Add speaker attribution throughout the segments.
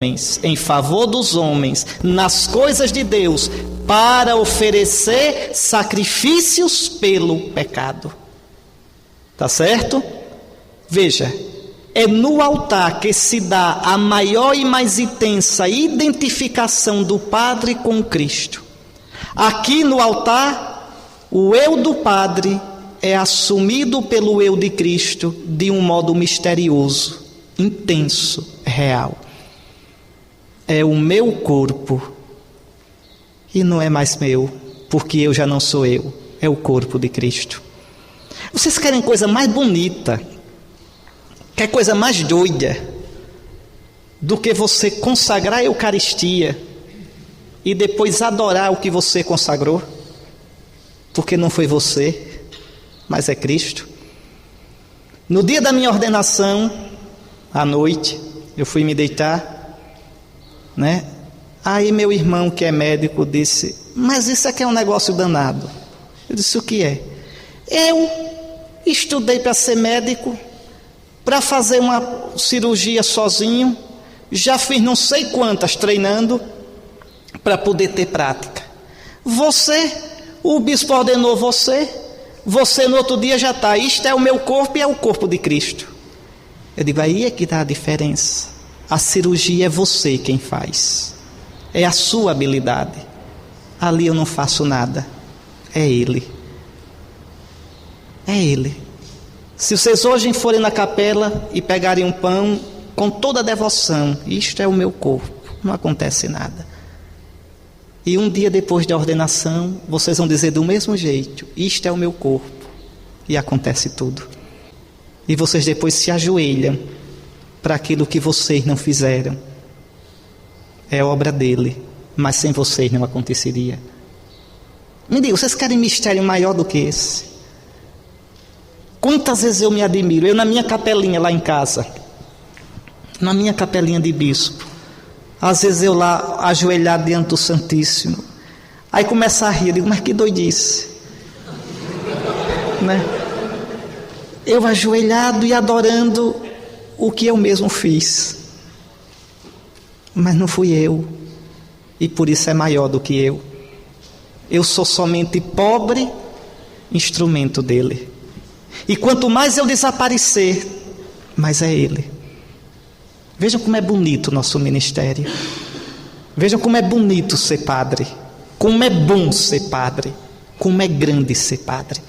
Speaker 1: em favor dos homens, nas coisas de Deus, para oferecer sacrifícios pelo pecado. Tá certo? Veja, é no altar que se dá a maior e mais intensa identificação do Padre com Cristo. Aqui no altar, o eu do Padre é assumido pelo eu de Cristo de um modo misterioso, intenso, real. É o meu corpo, e não é mais meu, porque eu já não sou eu, é o corpo de Cristo. Vocês querem coisa mais bonita, quer coisa mais doida, do que você consagrar a Eucaristia e depois adorar o que você consagrou? Porque não foi você, mas é Cristo. No dia da minha ordenação, à noite, eu fui me deitar, né? Aí meu irmão, que é médico, disse: mas isso aqui é um negócio danado. Eu disse: o que é? Eu estudei para ser médico, para fazer uma cirurgia sozinho, já fiz não sei quantas treinando para poder ter prática. Você, o bispo ordenou você no outro dia já está: isto é o meu corpo e é o corpo de Cristo. Eu digo: aí é que está a diferença. A cirurgia é você quem faz, é a sua habilidade. Ali eu não faço nada, é Ele. É Ele. Se vocês hoje forem na capela e pegarem um pão com toda a devoção, isto é o meu corpo, não acontece nada. E um dia depois da ordenação, vocês vão dizer do mesmo jeito: isto é o meu corpo, e acontece tudo. E vocês depois se ajoelham para aquilo que vocês não fizeram. É obra dele, mas sem vocês não aconteceria. Me diga, vocês querem mistério maior do que esse? Quantas vezes eu me admiro, eu na minha capelinha lá em casa, na minha capelinha de bispo, às vezes eu lá ajoelhado diante do Santíssimo, aí começa a rir, eu digo: mas que doidice, né? Eu ajoelhado e adorando o que eu mesmo fiz, mas não fui eu, e por isso é maior do que eu. Eu sou somente pobre instrumento dele, e quanto mais eu desaparecer, mais é ele. Vejam como é bonito o nosso ministério, vejam como é bonito ser padre, como é bom ser padre, como é grande ser padre.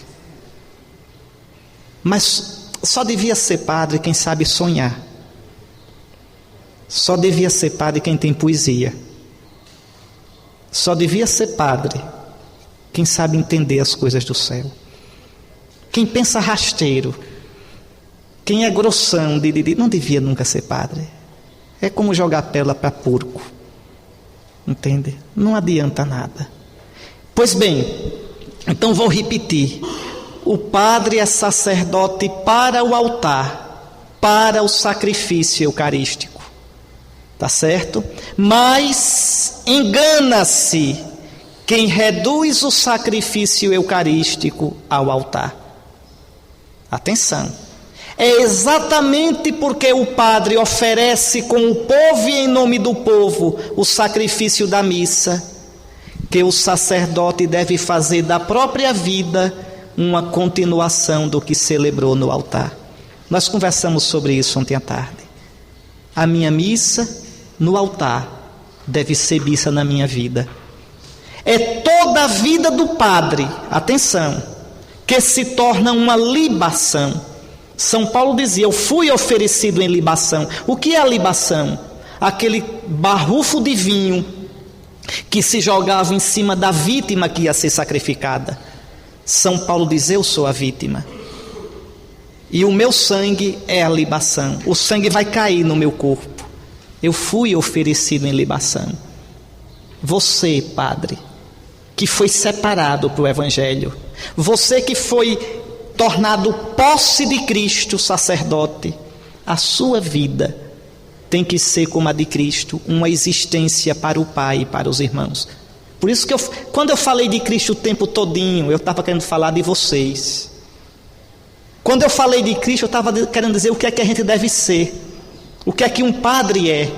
Speaker 1: Mas só devia ser padre quem sabe sonhar. Só devia ser padre quem tem poesia. Só devia ser padre quem sabe entender as coisas do céu. Quem pensa rasteiro, quem é grossão, não devia nunca ser padre. É como jogar pérola para porco. Entende? Não adianta nada. Pois bem, então vou repetir. O padre é sacerdote para o altar, para o sacrifício eucarístico. Tá certo? Mas engana-se quem reduz o sacrifício eucarístico ao altar. Atenção. É exatamente porque o padre oferece com o povo e em nome do povo o sacrifício da missa, que o sacerdote deve fazer da própria vida uma continuação do que celebrou no altar. Nós conversamos sobre isso ontem à tarde. A minha missa no altar deve ser missa na minha vida. É toda a vida do padre, atenção, que se torna uma libação. São Paulo dizia: eu fui oferecido em libação. O que é a libação? Aquele barrufo de vinho que se jogava em cima da vítima que ia ser sacrificada. São Paulo diz: eu sou a vítima, e o meu sangue é a libação. O sangue vai cair no meu corpo. Eu fui oferecido em libação. Você, padre, que foi separado para o Evangelho, você que foi tornado posse de Cristo, sacerdote, a sua vida tem que ser como a de Cristo, uma existência para o Pai e para os irmãos. Por isso que quando eu falei de Cristo o tempo todinho, eu estava querendo falar de vocês. Quando eu falei de Cristo, eu estava querendo dizer o que é que a gente deve ser, o que é que um padre é.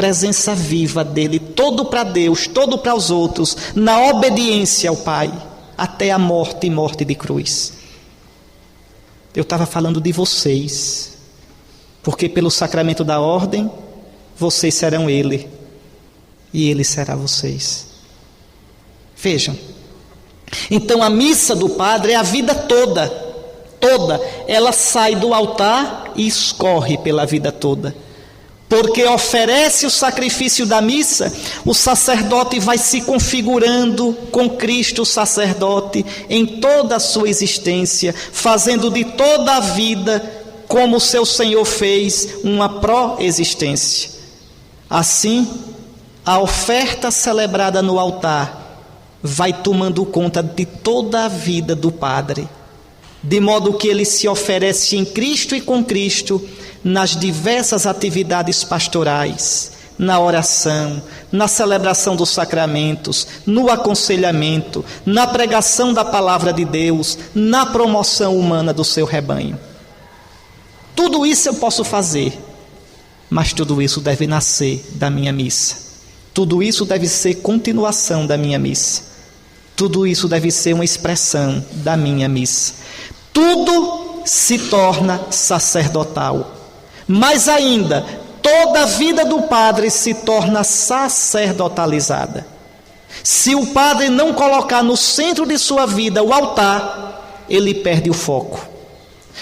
Speaker 1: presença viva dele, todo para Deus, todo para os outros, na obediência ao Pai, até a morte e morte de cruz. Eu estava falando de vocês, porque pelo sacramento da ordem, vocês serão ele, e ele será vocês. Vejam, então a missa do padre é a vida toda, ela sai do altar e escorre pela vida toda. Porque oferece o sacrifício da missa, o sacerdote vai se configurando com Cristo o sacerdote em toda a sua existência, fazendo de toda a vida, como o seu Senhor fez, uma pró-existência. Assim, a oferta celebrada no altar vai tomando conta de toda a vida do padre, de modo que ele se oferece em Cristo e com Cristo nas diversas atividades pastorais, na oração, na celebração dos sacramentos, no aconselhamento, na pregação da palavra de Deus, na promoção humana do seu rebanho. Tudo isso eu posso fazer, mas tudo isso deve nascer da minha missa. Tudo isso deve ser continuação da minha missa. Tudo isso deve ser uma expressão da minha missa. Tudo se torna sacerdotal. Mais ainda, toda a vida do padre se torna sacerdotalizada. Se o padre não colocar no centro de sua vida o altar, ele perde o foco.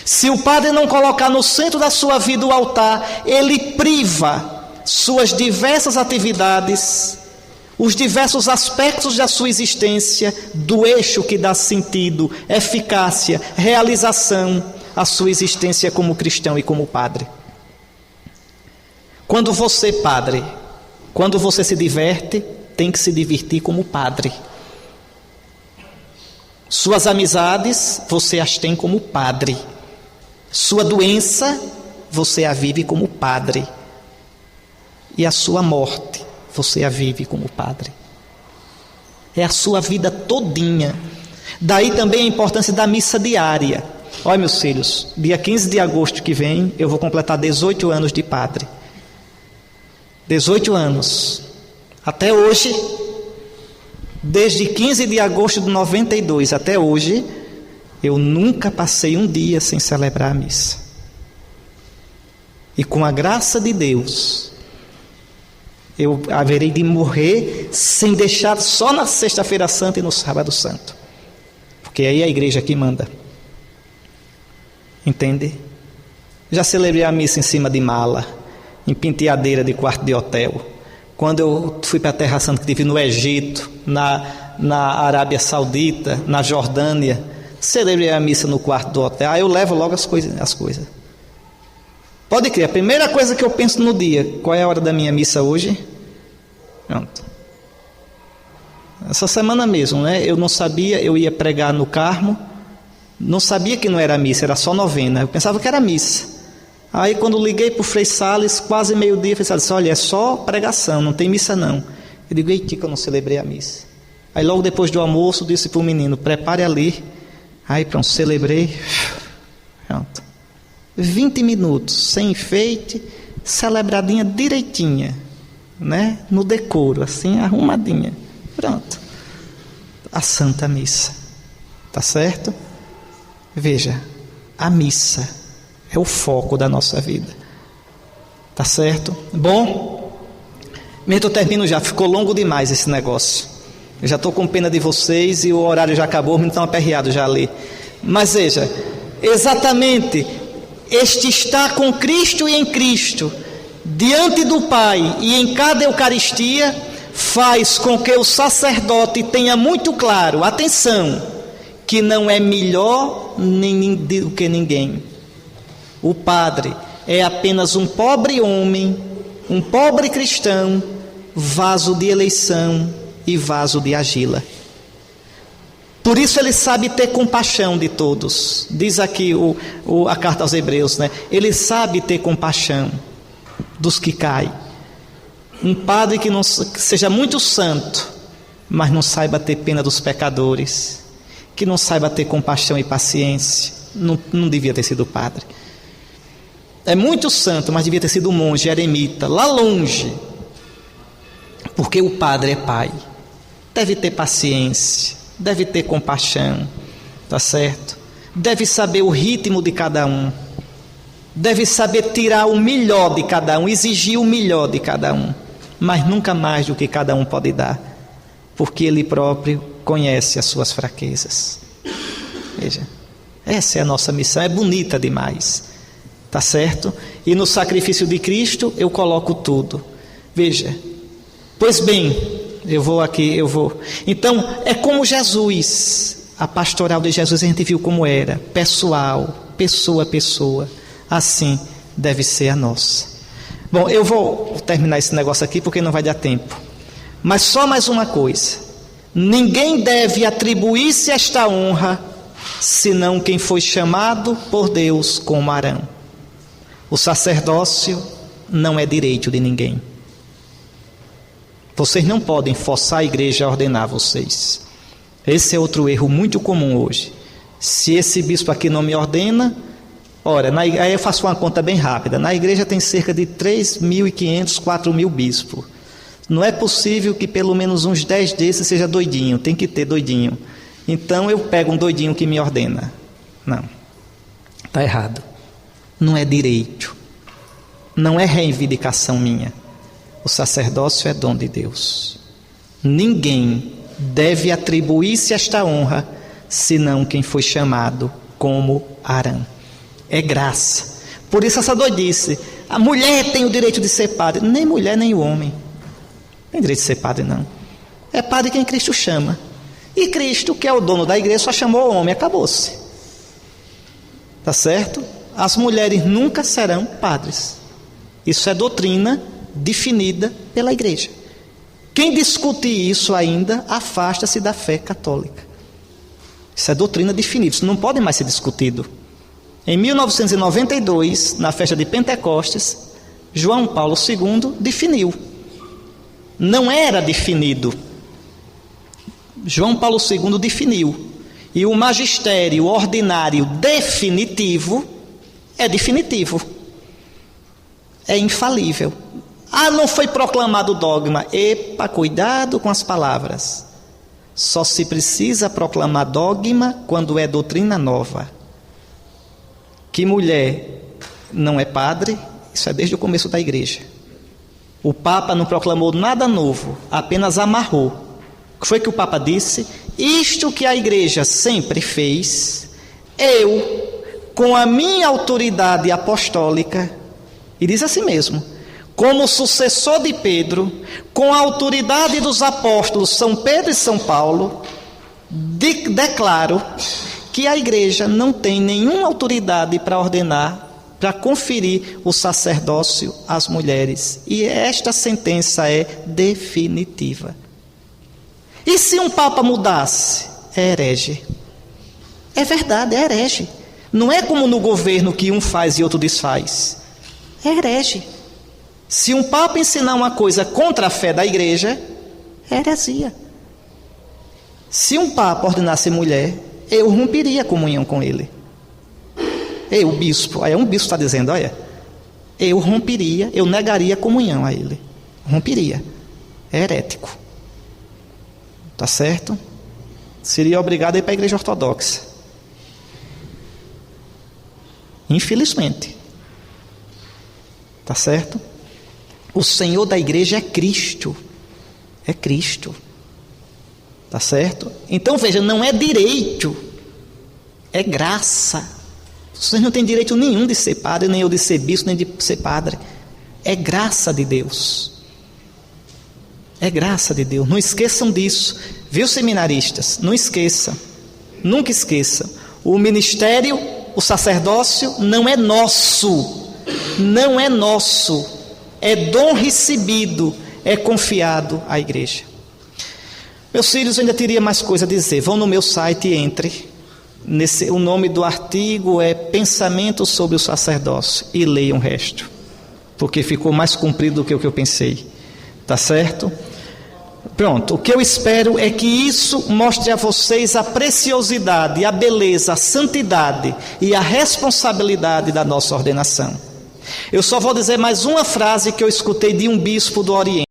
Speaker 1: Se o padre não colocar no centro da sua vida o altar, ele priva suas diversas atividades, os diversos aspectos da sua existência, do eixo que dá sentido, eficácia, realização à sua existência como cristão e como padre. Quando você, padre, quando você se diverte, tem que se divertir como padre. Suas amizades, você as tem como padre. Sua doença, você a vive como padre. E a sua morte, você a vive como padre. É a sua vida todinha. Daí também a importância da missa diária. Olha, meus filhos, dia 15 de agosto que vem, eu vou completar 18 anos de padre. 18 anos. Até hoje, desde 15 de agosto de 92 até hoje, eu nunca passei um dia sem celebrar a missa. E com a graça de Deus, eu haverei de morrer sem deixar só na sexta-feira santa e no sábado santo. Porque aí é a igreja que manda. Entende? Já celebrei a missa em cima de mala, em penteadeira de quarto de hotel. Quando eu fui para a Terra Santa, que estive no Egito, na Arábia Saudita, na Jordânia, celebrei a missa no quarto do hotel. Aí eu levo logo as coisas. Pode crer, a primeira coisa que eu penso no dia, qual é a hora da minha missa hoje? Pronto. Essa semana mesmo, né? Eu não sabia, eu ia pregar no Carmo, não sabia que não era missa, era só novena. Eu pensava que era missa. Aí quando liguei para o Frei Salles, quase meio-dia, o Frei Salles disse: olha, é só pregação, não tem missa não. Eu digo: eita, que eu não celebrei a missa. Aí logo depois do almoço, disse para o menino: prepare ali. Aí pronto, celebrei. Pronto. 20 minutos, sem enfeite, celebradinha direitinha, né? No decoro, assim, arrumadinha. Pronto. A Santa Missa. Tá certo? Veja, a missa é o foco da nossa vida. Tá certo? Bom, eu termino já, ficou longo demais esse negócio. Eu já estou com pena de vocês e o horário já acabou, me estão aperreado já ali. Mas veja, exatamente, este estar com Cristo e em Cristo, diante do Pai e em cada Eucaristia, faz com que o sacerdote tenha muito claro, atenção, que não é melhor do que ninguém. O padre é apenas um pobre homem, um pobre cristão, vaso de eleição e vaso de argila. Por isso ele sabe ter compaixão de todos. Diz aqui a carta aos Hebreus, né? Ele sabe ter compaixão dos que caem. Um padre que seja muito santo, mas não saiba ter pena dos pecadores, que não saiba ter compaixão e paciência, não devia ter sido padre. É muito santo, mas devia ter sido monge, eremita, lá longe, Porque o padre é pai. Deve ter paciência, deve ter compaixão, tá certo? Deve saber o ritmo de cada um. Deve saber tirar o melhor de cada um, exigir o melhor de cada um. Mas nunca mais do que cada um pode dar. Porque ele próprio conhece as suas fraquezas. Veja, essa é a nossa missão, é bonita demais, tá certo? E no sacrifício de Cristo eu coloco tudo. Veja, pois bem, eu vou. Então, é como Jesus, a pastoral de Jesus a gente viu como era, pessoal, pessoa a pessoa, assim deve ser a nossa. Bom, eu vou terminar esse negócio aqui porque não vai dar tempo. Mas só mais uma coisa: ninguém deve atribuir-se esta honra, senão quem foi chamado por Deus como Arão. O sacerdócio não é direito de ninguém. Vocês não podem forçar a igreja a ordenar vocês. Esse é outro erro muito comum hoje. Se esse bispo aqui não me ordena, ora, aí eu faço uma conta bem rápida. Na igreja tem cerca de 3.500, 4.000 bispos. Não é possível que pelo menos uns 10 desses seja doidinho. Tem que ter doidinho. Então eu pego um doidinho que me ordena. Não, está errado. Não é direito. Não é reivindicação minha. O sacerdócio é dom de Deus. Ninguém deve atribuir-se esta honra, senão quem foi chamado como Arão. É graça. Por isso essa doidice. A mulher tem o direito de ser padre. Nem mulher, nem o homem. Não tem direito de ser padre, não. É padre quem Cristo chama. E Cristo, que é o dono da igreja, só chamou o homem, acabou-se. Tá certo? As mulheres nunca serão padres. Isso é doutrina definida pela igreja. Quem discute isso ainda afasta-se da fé católica. Isso é doutrina definida, isso não pode mais ser discutido. Em 1992, na festa de Pentecostes, João Paulo II definiu. Não era definido. João Paulo II definiu. E o magistério ordinário definitivo é definitivo. É infalível. Ah, não foi proclamado o dogma. Epa, cuidado com as palavras. Só se precisa proclamar dogma quando é doutrina nova. Que mulher não é padre, isso é desde o começo da igreja. O Papa não proclamou nada novo, apenas amarrou. O que foi que o Papa disse? Isto que a igreja sempre fez, eu, com a minha autoridade apostólica, e diz assim mesmo, como sucessor de Pedro, com a autoridade dos apóstolos São Pedro e São Paulo, declaro que a igreja não tem nenhuma autoridade para ordenar, para conferir o sacerdócio às mulheres. E esta sentença é definitiva. E se um papa mudasse? É herege. É verdade, é herege. Não é como no governo que um faz e outro desfaz. É herege. Se um papa ensinar uma coisa contra a fé da igreja, é heresia. Se um papa ordenasse mulher, eu romperia a comunhão com ele. Eu, o bispo, aí um bispo está dizendo, olha, eu romperia, eu negaria a comunhão a ele. Romperia. É herético. Tá certo? Seria obrigado a ir para a igreja ortodoxa. Infelizmente. Tá certo? O Senhor da igreja é Cristo. É Cristo. Tá certo? Então veja, não é direito, é graça. Vocês não têm direito nenhum de ser padre, nem eu de ser bispo, nem de ser padre. É graça de Deus. É graça de Deus. Não esqueçam disso. Viu, seminaristas? Não esqueçam. Nunca esqueçam. O ministério, o sacerdócio não é nosso. Não é nosso. É dom recebido. É confiado à igreja. Meus filhos, eu ainda teria mais coisa a dizer. Vão no meu site e entre. O nome do artigo é Pensamento sobre o Sacerdócio. E leiam o resto. Porque ficou mais comprido do que o que eu pensei. Tá certo? Pronto. O que eu espero é que isso mostre a vocês a preciosidade, a beleza, a santidade e a responsabilidade da nossa ordenação. Eu só vou dizer mais uma frase que eu escutei de um bispo do Oriente.